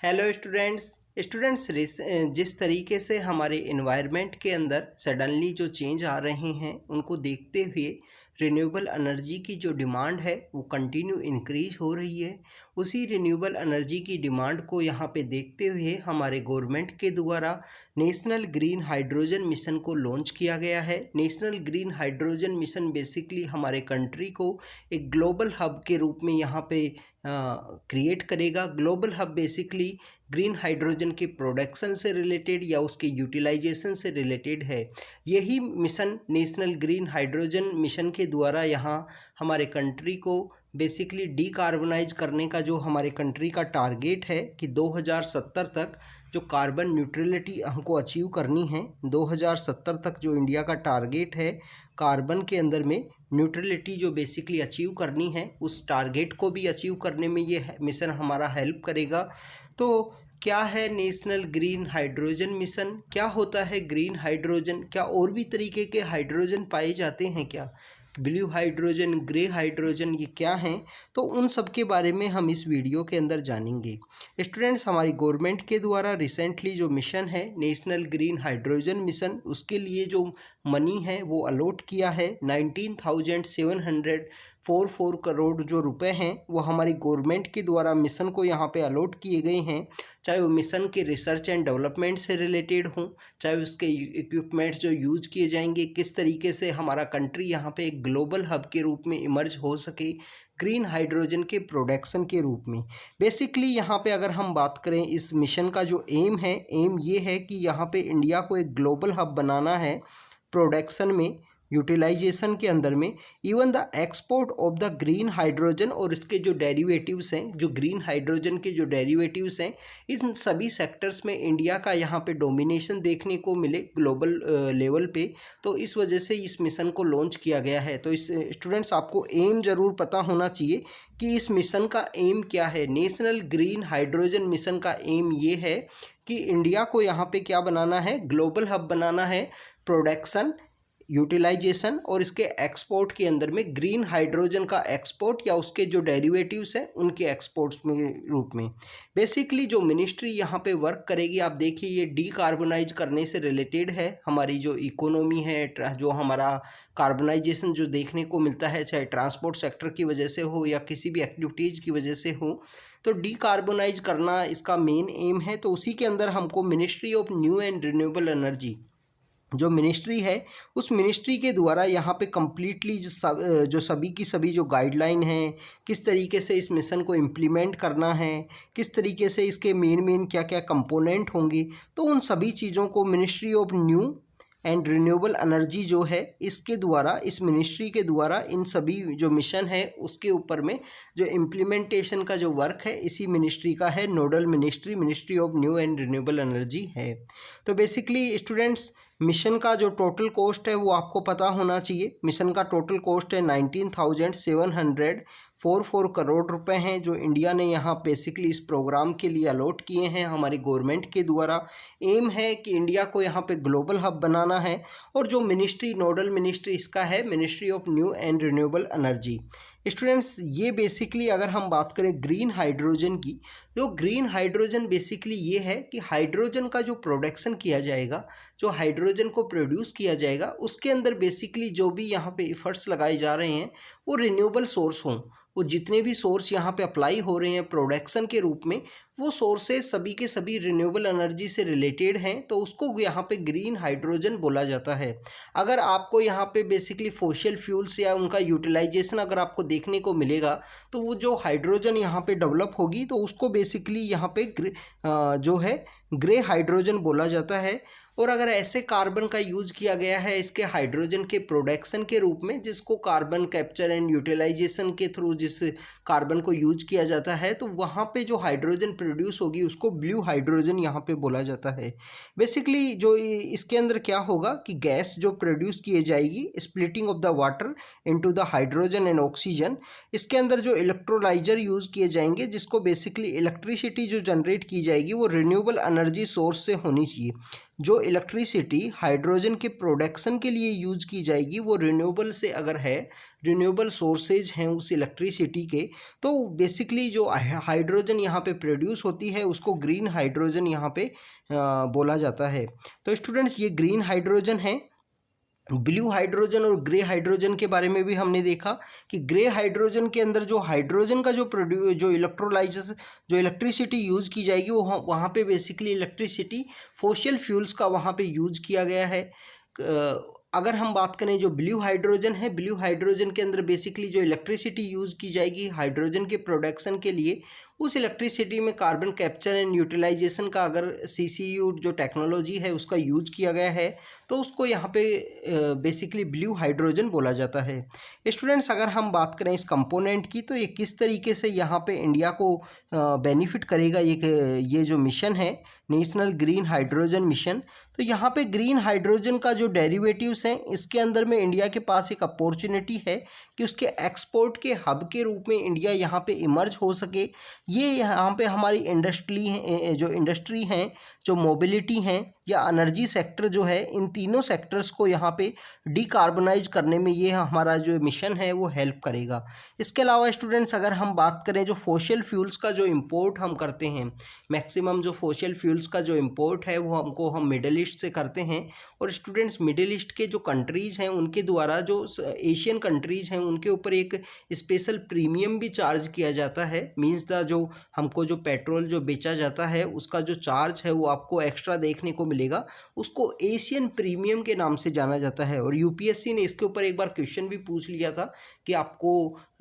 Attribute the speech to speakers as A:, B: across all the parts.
A: Hello students जिस तरीके से हमारे इन्वायरमेंट के अंदर सडनली जो चेंज आ रहे हैं उनको देखते हुए रिन्यूएबल एनर्जी की जो डिमांड है वो कंटिन्यू इंक्रीज हो रही है। उसी रिन्यूएबल एनर्जी की डिमांड को यहाँ पे देखते हुए हमारे गवर्नमेंट के द्वारा नेशनल ग्रीन हाइड्रोजन मिशन को लॉन्च किया गया है। National green hydrogen mission basically हमारे कंट्री को एक ग्लोबल हब के रूप में यहाँ पे क्रिएट करेगा। Global hub basically green hydrogen के प्रोडक्शन से रिलेटेड या उसके यूटिलाइजेशन से रिलेटेड है। यही mission national green hydrogen mission के द्वारा यहाँ हमारे कंट्री को बेसिकली डीकार्बनाइज करने का जो हमारे कंट्री का टारगेट है कि 2070 तक जो कार्बन न्यूट्रलिटी हमको अचीव करनी है। 2070 तक जो इंडिया का टारगेट है कार्बन के अंदर में न्यूट्रलिटी जो बेसिकली अचीव करनी है, उस टारगेट को भी अचीव करने में ये मिशन हमारा हेल्प करेगा। तो क्या है नेशनल ग्रीन हाइड्रोजन मिशन, क्या होता है ग्रीन हाइड्रोजन, क्या और भी तरीके के हाइड्रोजन पाए जाते हैं, क्या ब्लू हाइड्रोजन, ग्रे हाइड्रोजन, ये क्या हैं, तो उन सब के बारे में हम इस वीडियो के अंदर जानेंगे। स्टूडेंट्स, हमारी गवर्नमेंट के द्वारा रिसेंटली जो मिशन है नेशनल ग्रीन हाइड्रोजन मिशन, उसके लिए जो मनी है वो अलॉट किया है 19,744 करोड़ जो रुपए हैं वो हमारी गवर्नमेंट के द्वारा मिशन को यहाँ पे अलॉट किए गए हैं। चाहे वो मिशन के रिसर्च एंड डेवलपमेंट से रिलेटेड हों, चाहे उसके इक्विपमेंट्स जो यूज़ किए जाएंगे, किस तरीके से हमारा कंट्री यहाँ पे एक ग्लोबल हब के रूप में इमर्ज हो सके ग्रीन हाइड्रोजन के प्रोडक्शन के रूप में। बेसिकली यहाँ पे अगर हम बात करें इस मिशन का जो एम है, एम ये है कि यहाँ पे इंडिया को एक ग्लोबल हब बनाना है प्रोडक्शन में, यूटिलाइजेशन के अंदर में, even the export of the green hydrogen और इसके जो डेरिवेटिव्स हैं, जो ग्रीन हाइड्रोजन के जो डेरिवेटिव्स हैं, इन सभी सेक्टर्स में इंडिया का यहाँ पे डोमिनेशन देखने को मिले ग्लोबल लेवल पे। तो इस वजह से इस मिशन को लॉन्च किया गया है। तो इस स्टूडेंट्स आपको एम ज़रूर पता होना चाहिए कि इस मिशन का एम क्या है। नेशनल ग्रीन हाइड्रोजन मिशन का एम ये है कि इंडिया को यहाँ पे क्या बनाना है, ग्लोबल हब बनाना है प्रोडक्शन, यूटिलाइजेशन और इसके एक्सपोर्ट के अंदर में ग्रीन हाइड्रोजन का एक्सपोर्ट या उसके जो डेरिवेटिव्स हैं उनके एक्सपोर्ट्स में रूप में। बेसिकली जो मिनिस्ट्री यहाँ पे वर्क करेगी, आप देखिए ये डीकार्बनाइज करने से रिलेटेड है। हमारी जो इकोनॉमी है, जो हमारा कार्बनाइजेशन जो देखने को मिलता है, चाहे ट्रांसपोर्ट सेक्टर की वजह से हो या किसी भी एक्टिविटीज़ की वजह से हो, तो डीकार्बनाइज करना इसका मेन एम है। तो उसी के अंदर हमको ministry of new and renewable energy जो मिनिस्ट्री है, उस मिनिस्ट्री के द्वारा यहाँ पे कम्प्लीटली जो सभी की सभी जो गाइडलाइन हैं, किस तरीके से इस मिशन को इम्प्लीमेंट करना है, किस तरीके से इसके मेन क्या क्या कंपोनेंट होंगे, तो उन सभी चीज़ों को ministry of new and renewable energy जो है इसके द्वारा, इस मिनिस्ट्री के द्वारा इन सभी जो मिशन है उसके ऊपर में जो इम्प्लीमेंटेशन का जो वर्क है इसी मिनिस्ट्री का है। Nodal ministry ministry of new and renewable energy है। तो बेसिकली स्टूडेंट्स, मिशन का जो टोटल कॉस्ट है वो आपको पता होना चाहिए। मिशन का टोटल कॉस्ट है 19,744 करोड़ रुपए हैं जो इंडिया ने यहाँ बेसिकली इस प्रोग्राम के लिए अलॉट किए हैं हमारी गवर्नमेंट के द्वारा। एम है कि इंडिया को यहाँ पे ग्लोबल हब बनाना है और जो मिनिस्ट्री, नोडल मिनिस्ट्री इसका है ministry of new and renewable energy. Students, ये बेसिकली अगर हम बात करें ग्रीन हाइड्रोजन की, तो ग्रीन हाइड्रोजन बेसिकली ये है कि हाइड्रोजन का जो प्रोडक्शन किया जाएगा, जो हाइड्रोजन को प्रोड्यूस किया जाएगा, उसके अंदर बेसिकली जो भी यहाँ पे एफर्ट्स लगाए जा रहे हैं वो रिन्यूएबल सोर्स हों। वो जितने भी सोर्स यहाँ पे अप्लाई हो रहे हैं प्रोडक्शन के रूप में, वो सोर्सेज सभी के सभी रिन्यूएबल एनर्जी से रिलेटेड हैं, तो उसको यहाँ पे ग्रीन हाइड्रोजन बोला जाता है। अगर आपको यहाँ पे बेसिकली फॉसिल फ्यूल्स या उनका यूटिलाइजेशन अगर आपको देखने को मिलेगा, तो वो जो हाइड्रोजन यहाँ पे डेवलप होगी तो उसको बेसिकली यहाँ पे जो है ग्रे हाइड्रोजन बोला जाता है। और अगर ऐसे कार्बन का यूज़ किया गया है इसके हाइड्रोजन के प्रोडक्शन के रूप में, जिसको कार्बन कैप्चर एंड यूटिलाइजेशन के थ्रू जिस कार्बन को यूज किया जाता है, तो वहाँ पे जो हाइड्रोजन प्रोड्यूस होगी उसको ब्लू हाइड्रोजन यहाँ पे बोला जाता है। बेसिकली जो इसके अंदर क्या होगा कि गैस जो प्रोड्यूस की जाएगी, splitting of the water into the hydrogen and oxygen, इसके अंदर जो इलेक्ट्रोलाइजर यूज़ किए जाएंगे, जिसको बेसिकली इलेक्ट्रिसिटी जो जनरेट की जाएगी वो रिन्यूएबल एनर्जी सोर्स से होनी चाहिए। जो इलेक्ट्रिसिटी हाइड्रोजन के प्रोडक्शन के लिए यूज की जाएगी वो रिन्यूएबल से अगर है, रिन्यूएबल सोर्सेज हैं उस इलेक्ट्रिसिटी के, तो बेसिकली जो हाइड्रोजन यहाँ पे प्रोड्यूस होती है उसको ग्रीन हाइड्रोजन यहाँ पे बोला जाता है। तो स्टूडेंट्स ये ग्रीन हाइड्रोजन है। ब्लू हाइड्रोजन और ग्रे हाइड्रोजन के बारे में भी हमने देखा कि ग्रे हाइड्रोजन के अंदर जो हाइड्रोजन का जो इलेक्ट्रोलाइसिस जो इलेक्ट्रिसिटी यूज़ की जाएगी वो वहाँ पे बेसिकली इलेक्ट्रिसिटी फोसिल फ्यूल्स का वहाँ पे यूज़ किया गया है। अगर हम बात करें जो ब्लू हाइड्रोजन है, ब्लू हाइड्रोजन के अंदर बेसिकली जो इलेक्ट्रिसिटी यूज़ की जाएगी हाइड्रोजन के प्रोडक्शन के लिए, उस इलेक्ट्रिसिटी में कार्बन कैप्चर एंड यूटिलाइजेशन का अगर CCU जो टेक्नोलॉजी है उसका यूज किया गया है तो उसको यहाँ पे बेसिकली ब्लू हाइड्रोजन बोला जाता है। स्टूडेंट्स अगर हम बात करें इस कंपोनेंट की तो ये किस तरीके से यहाँ पे इंडिया को बेनिफिट करेगा ये जो मिशन है नेशनल ग्रीन हाइड्रोजन मिशन, तो यहाँ पे ग्रीन हाइड्रोजन का जो डेरिवेटिव्स हैं इसके अंदर में इंडिया के पास एक अपॉर्चुनिटी है कि उसके एक्सपोर्ट के हब के रूप में इंडिया यहाँ पे इमर्ज हो सके। ये यहाँ पे हमारी इंडस्ट्री हैं, जो मोबिलिटी हैं या एनर्जी सेक्टर जो है, इन तीनों सेक्टर्स को यहाँ पे डिकार्बनाइज करने में ये हमारा जो मिशन है वो हेल्प करेगा। इसके अलावा स्टूडेंट्स अगर हम बात करें जो फोसिल फ्यूल्स का जो इंपोर्ट हम करते हैं, मैक्सिमम जो फोसिल फ्यूल्स का जो इंपोर्ट है वो हम मिडिल ईस्ट से करते हैं। और स्टूडेंट्स मिडिल ईस्ट के जो कंट्रीज़ हैं उनके द्वारा जो एशियन कंट्रीज़ हैं उनके ऊपर एक स्पेशल प्रीमियम भी चार्ज किया जाता है। मीन्स जो हमको जो पेट्रोल जो बेचा जाता है उसका जो चार्ज है वो आपको एक्स्ट्रा देखने को मिलेगा, उसको एशियन प्रीमियम के नाम से जाना जाता है। और यूपीएससी ने इसके ऊपर एक बार क्वेश्चन भी पूछ लिया था कि आपको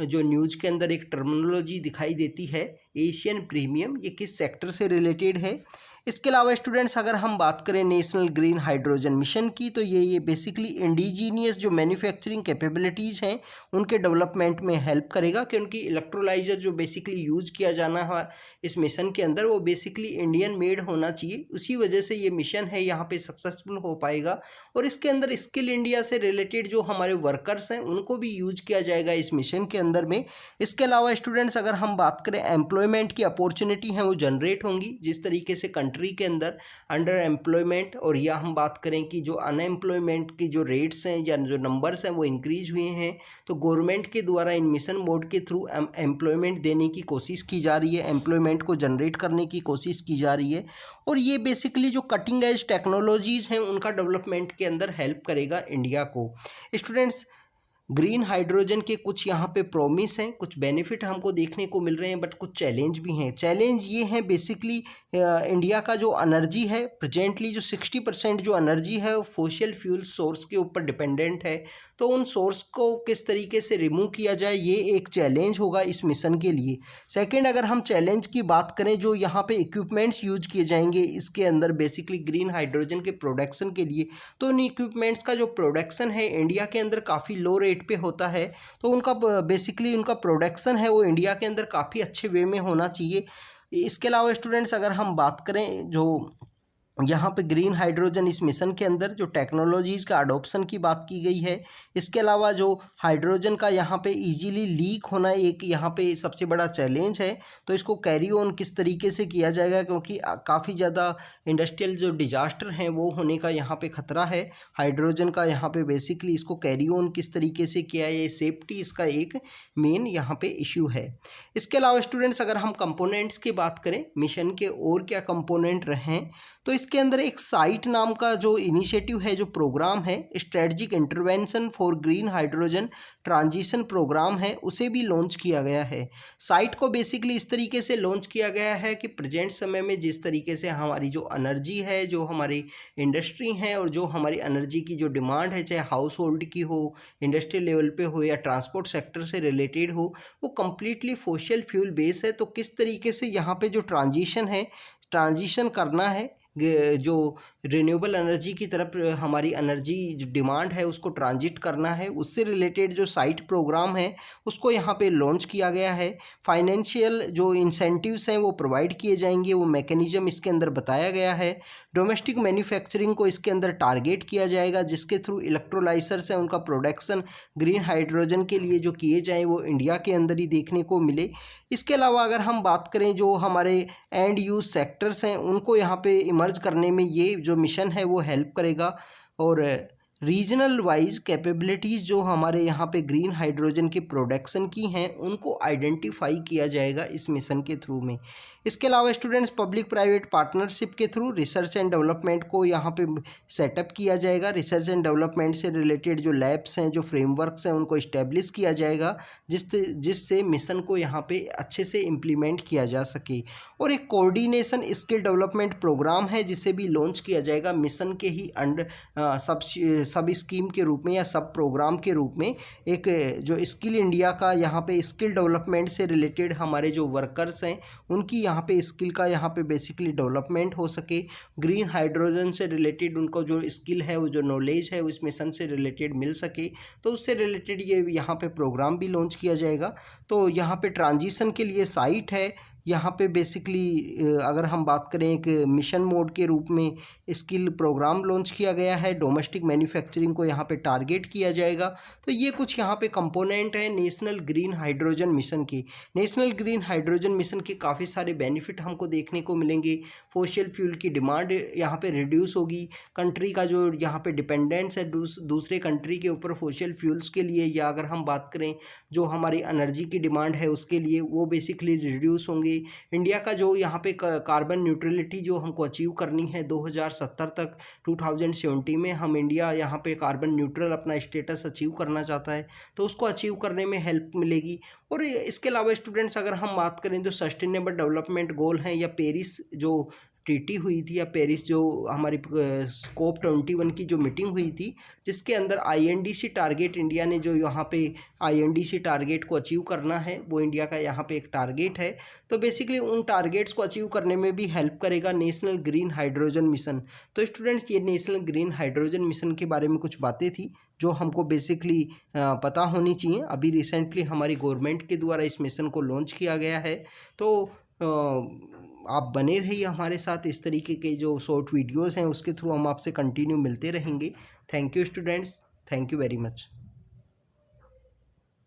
A: जो न्यूज़ के अंदर एक टर्मिनोलॉजी दिखाई देती है एशियन प्रीमियम, ये किस सेक्टर से रिलेटेड है। इसके अलावा स्टूडेंट्स अगर हम बात करें नेशनल ग्रीन हाइड्रोजन मिशन की तो ये बेसिकली इंडिजीनियस जो मैन्युफैक्चरिंग कैपेबिलिटीज़ हैं उनके डेवलपमेंट में हेल्प करेगा, क्योंकि इलेक्ट्रोलाइजर जो बेसिकली यूज़ किया जाना है इस मिशन के अंदर वो बेसिकली इंडियन मेड होना चाहिए। उसी वजह से ये मिशन है यहाँ पे सक्सेसफुल हो पाएगा। और इसके अंदर स्किल इंडिया से रिलेटेड जो हमारे वर्कर्स हैं उनको भी यूज किया जाएगा इस मिशन के अंदर में। इसके अलावा स्टूडेंट्स अगर हम बात करें एम्प्लॉयमेंट की अपॉर्चुनिटी हैं वो जनरेट होंगी, जिस तरीके से कंट्री के अंदर अंडर एम्प्लॉयमेंट और या हम बात करें कि जो अनएम्प्लॉयमेंट की जो रेट्स हैं या जो नंबर्स हैं वो इंक्रीज हुए हैं, तो गवर्नमेंट के द्वारा इन मिशन मोड के थ्रू एम्प्लॉयमेंट देने की कोशिश की जा रही है, एम्प्लॉयमेंट को जनरेट करने की कोशिश की जा रही है। और ये बेसिकली जो कटिंग एज टेक्नोलॉजीज़ हैं उनका डेवलपमेंट के अंदर हेल्प करेगा इंडिया को। स्टूडेंट्स ग्रीन हाइड्रोजन के कुछ यहाँ पे प्रॉमिस हैं, कुछ बेनिफिट हमको देखने को मिल रहे हैं, बट कुछ चैलेंज भी हैं। चैलेंज ये हैं बेसिकली इंडिया का जो एनर्जी है प्रेजेंटली जो 60% जो एनर्जी है वो फोसिल फ्यूल सोर्स के ऊपर डिपेंडेंट है, तो उन सोर्स को किस तरीके से रिमूव किया जाए ये एक चैलेंज होगा इस मिशन के लिए। सेकेंड अगर हम चैलेंज की बात करें जो यहाँ पे इक्विपमेंट्स यूज किए जाएंगे इसके अंदर बेसिकली ग्रीन हाइड्रोजन के प्रोडक्शन के लिए, तो उन इक्विपमेंट्स का जो प्रोडक्शन है इंडिया के अंदर काफ़ी लो रेट पे होता है, तो उनका बेसिकली उनका प्रोडक्शन है वो इंडिया के अंदर काफ़ी अच्छे वे में होना चाहिए। इसके अलावा स्टूडेंट्स अगर हम बात करें जो यहाँ पे ग्रीन हाइड्रोजन इस मिशन के अंदर जो टेक्नोलॉजीज़ का अडोप्शन की बात की गई है, इसके अलावा जो हाइड्रोजन का यहाँ पे इजीली लीक होना एक यहाँ पे सबसे बड़ा चैलेंज है, तो इसको कैरी ऑन किस तरीके से किया जाएगा, क्योंकि काफ़ी ज़्यादा इंडस्ट्रियल जो डिजास्टर हैं वो होने का यहाँ पे ख़तरा है। हाइड्रोजन का यहाँ पे बेसिकली इसको कैरी ऑन किस तरीके से किया है, सेफ्टी इसका एक मेन यहाँ पे इशू है। इसके अलावा स्टूडेंट्स अगर हम कंपोनेंट्स की बात करें मिशन के और क्या कंपोनेंट रहें, तो इसके अंदर एक साइट नाम का जो इनिशिएटिव है जो प्रोग्राम है strategic intervention for green hydrogen transition program है, उसे भी लॉन्च किया गया है। साइट को बेसिकली इस तरीके से लॉन्च किया गया है कि प्रेजेंट समय में जिस तरीके से हमारी जो एनर्जी है, जो हमारी इंडस्ट्री है और जो हमारी एनर्जी की जो डिमांड है, चाहे हाउस होल्ड की हो, इंडस्ट्रियल लेवल पे हो या ट्रांसपोर्ट सेक्टर से रिलेटेड हो, वो कम्प्लीटली फोसिल फ्यूल बेस है। तो किस तरीके से यहाँ पे जो ट्रांजिशन करना है जो रिन्यूएबल एनर्जी की तरफ हमारी एनर्जी जो डिमांड है उसको ट्रांजिट करना है, उससे रिलेटेड जो साइट प्रोग्राम है उसको यहाँ पे लॉन्च किया गया है। फाइनेंशियल जो इंसेंटिव्स हैं वो प्रोवाइड किए जाएंगे, वो मैकेनिज्म इसके अंदर बताया गया है। डोमेस्टिक मैन्युफैक्चरिंग को इसके अंदर टारगेट किया जाएगा, जिसके थ्रू इलेक्ट्रोलाइजर्स हैं उनका प्रोडक्शन ग्रीन हाइड्रोजन के लिए जो किए जाएँ वो इंडिया के अंदर ही देखने को मिले। इसके अलावा अगर हम बात करें जो हमारे एंड यूज सेक्टर्स हैं उनको यहाँ पे इमर्ज करने में ये जो मिशन है वो हेल्प करेगा। और रीजनल वाइज कैपेबिलिटीज़ जो हमारे यहाँ पे ग्रीन हाइड्रोजन के प्रोडक्शन की हैं उनको आइडेंटिफाई किया जाएगा इस मिशन के थ्रू में। इसके अलावा स्टूडेंट्स पब्लिक प्राइवेट पार्टनरशिप के थ्रू रिसर्च एंड डेवलपमेंट को यहाँ पे सेटअप किया जाएगा। रिसर्च एंड डेवलपमेंट से रिलेटेड जो लैब्स हैं, जो फ्रेमवर्क्स हैं, उनको इस्टेब्लिश किया जाएगा जिससे मिशन को यहाँ पे अच्छे से इम्प्लीमेंट किया जा सके। और एक कोऑर्डिनेशन स्किल डेवलपमेंट प्रोग्राम है जिसे भी लॉन्च किया जाएगा मिशन के ही अंडर सब स्कीम के रूप में या सब प्रोग्राम के रूप में। एक जो स्किल इंडिया का यहाँ पे स्किल डेवलपमेंट से रिलेटेड हमारे जो वर्कर्स हैं उनकी यहाँ पे स्किल का यहाँ पे बेसिकली डेवलपमेंट हो सके, ग्रीन हाइड्रोजन से रिलेटेड उनको जो स्किल है, वो जो नॉलेज है उस मिशन से रिलेटेड मिल सके, तो उससे रिलेटेड ये यहाँ पे प्रोग्राम भी लॉन्च किया जाएगा। तो यहाँ पे ट्रांजिशन के लिए साइट है, यहाँ पे बेसिकली अगर हम बात करें एक मिशन मोड के रूप में स्किल प्रोग्राम लॉन्च किया गया है, डोमेस्टिक मैन्युफैक्चरिंग को यहाँ पे टारगेट किया जाएगा। तो ये कुछ यहाँ पे कंपोनेंट है नेशनल ग्रीन हाइड्रोजन मिशन के। नेशनल ग्रीन हाइड्रोजन मिशन के काफ़ी सारे बेनिफिट हमको देखने को मिलेंगे। फोसिल फ्यूल की डिमांड यहाँ पे रिड्यूस होगी, कंट्री का जो यहाँ पे डिपेंडेंस है दूसरे कंट्री के ऊपर फोसिल फ्यूल्स के लिए, या अगर हम बात करें जो हमारी एनर्जी की डिमांड है उसके लिए, वो बेसिकली रिड्यूस होंगे। इंडिया का जो यहाँ पे कार्बन न्यूट्रलिटी जो हमको अचीव करनी है 2070 तक, 2070 में हम इंडिया यहाँ पे कार्बन न्यूट्रल अपना स्टेटस अचीव करना चाहता है, तो उसको अचीव करने में हेल्प मिलेगी। और इसके अलावा स्टूडेंट्स अगर हम बात करें जो सस्टेनेबल डेवलपमेंट गोल हैं या पेरिस जो ट्रीटी हुई थी, या पेरिस जो हमारी स्कोप 21 की जो मीटिंग हुई थी जिसके अंदर आईएनडीसी टारगेट इंडिया ने जो यहाँ पे आईएनडीसी टारगेट को अचीव करना है, वो इंडिया का यहाँ पे एक टारगेट है। तो बेसिकली उन टारगेट्स को अचीव करने में भी हेल्प करेगा नेशनल ग्रीन हाइड्रोजन मिशन। तो स्टूडेंट्स ये नेशनल ग्रीन हाइड्रोजन मिशन के बारे में कुछ बातें थी जो हमको बेसिकली पता होनी चाहिए। अभी रिसेंटली हमारी गवर्नमेंट के द्वारा इस मिशन को लॉन्च किया गया है। तो आप बने रहिए हमारे साथ, इस तरीके के जो शॉर्ट वीडियोस हैं उसके थ्रू हम आपसे कंटिन्यू मिलते रहेंगे। Thank you students, thank you very much.